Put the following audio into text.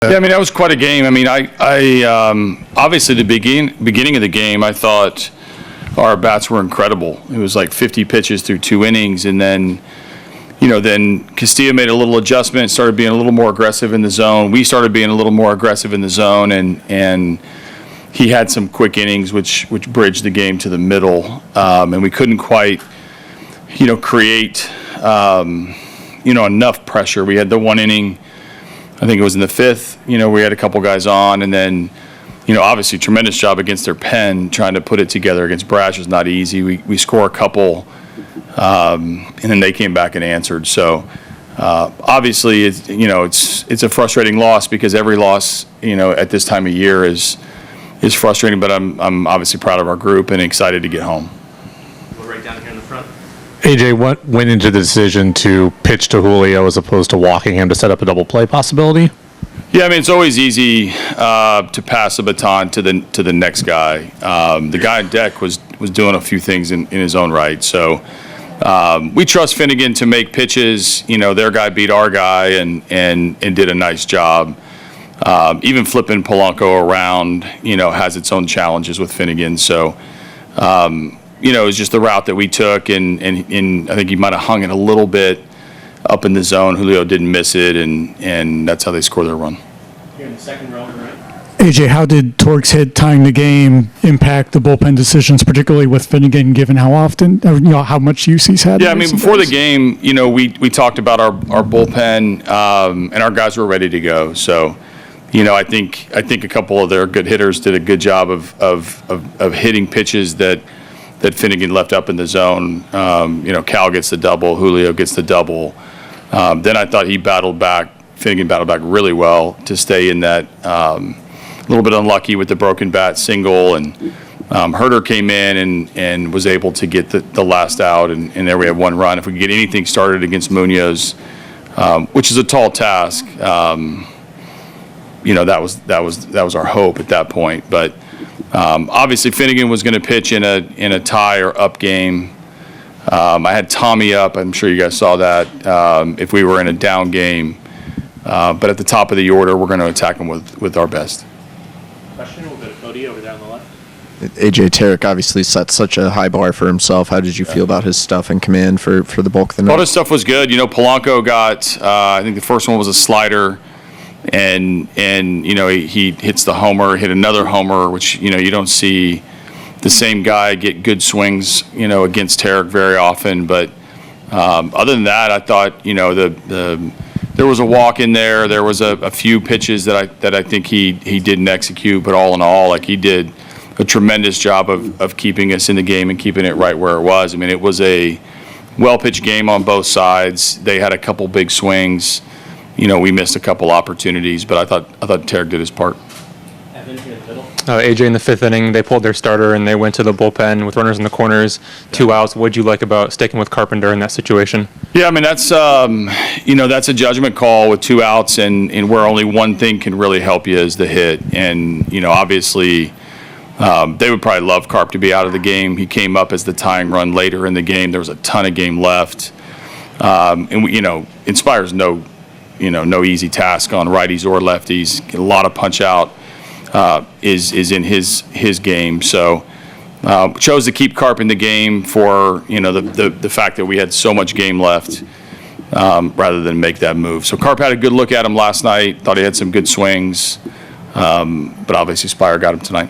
Yeah, I mean, that was quite a game. I mean, I obviously the beginning of the game, I thought our bats were incredible. It was like 50 pitches through 2 innings, and then Castillo made a little adjustment, started being a little more aggressive in the zone. We started being a little more aggressive in the zone, and he had some quick innings which bridged the game to the middle, and we couldn't quite, create, enough pressure. We had the 1 inning, I think it was in the 5th, we had a couple guys on, and then, obviously tremendous job against their pen, trying to put it together against Brash was not easy. We score a couple, and then they came back and answered. So obviously, it's a frustrating loss because every loss, at this time of year is frustrating. But I'm obviously proud of our group and excited to get home. We're right down here in the front. AJ, what went into the decision to pitch to Julio as opposed to walking him to set up a double play possibility? Yeah, I mean, it's always easy to pass the baton to the next guy. The guy on deck was doing a few things in his own right. So we trust Finnegan to make pitches. Their guy beat our guy and did a nice job. Even flipping Polanco around, has its own challenges with Finnegan. So, it was just the route that we took, and I think he might have hung it a little bit up in the zone. Julio didn't miss it, and that's how they score their run. Here in the second row, right? AJ, how did Tork's hit tying the game impact the bullpen decisions, particularly with Finnegan, given how often, how much use he's had? Yeah, I mean, before the game, we talked about our bullpen, and our guys were ready to go. So, I think a couple of their good hitters did a good job of hitting pitches that Finnegan left up in the zone. Cal gets the double, Julio gets the double. Then I thought Finnegan battled back really well to stay in that. A little bit unlucky with the broken bat single, and Herder came in and was able to get the last out, and there we have 1 run. If we could get anything started against Munoz, which is a tall task, that was our hope at that point. But obviously Finnegan was going to pitch in a tie or up game. I had Tommy up. I'm sure you guys saw that. If we were in a down game, but at the top of the order, we're going to attack them with our best. Question, we'll go to Cody over there on the left. AJ Tarek obviously set such a high bar for himself. How did you feel about his stuff and command for the bulk of the night? All his stuff was good. Polanco got, I think the first one was a slider, and he hits the homer, hit another homer, which you don't see the same guy get good swings against Tarek very often. But other than that, I thought there was a walk in there. There was a few pitches that I think he didn't execute, but all in all, he did a tremendous job of keeping us in the game and keeping it right where it was. I mean, it was a well-pitched game on both sides. They had a couple big swings. We missed a couple opportunities, but I thought Tarek did his part. Evan here in the middle. AJ, in the 5th inning, they pulled their starter and they went to the bullpen with runners in the corners, 2 outs. What'd you like about sticking with Carpenter in that situation? Yeah, I mean, that's that's a judgment call with 2 outs, and where only one thing can really help you is the hit. And obviously, they would probably love Carp to be out of the game. He came up as the tying run later in the game. There was a ton of game left, and Inspire's no easy task on righties or lefties. A lot of punch out is in his game. So chose to keep Carp in the game for the fact that we had so much game left, rather than make that move. So Carp had a good look at him last night. Thought he had some good swings, but obviously Spire got him tonight.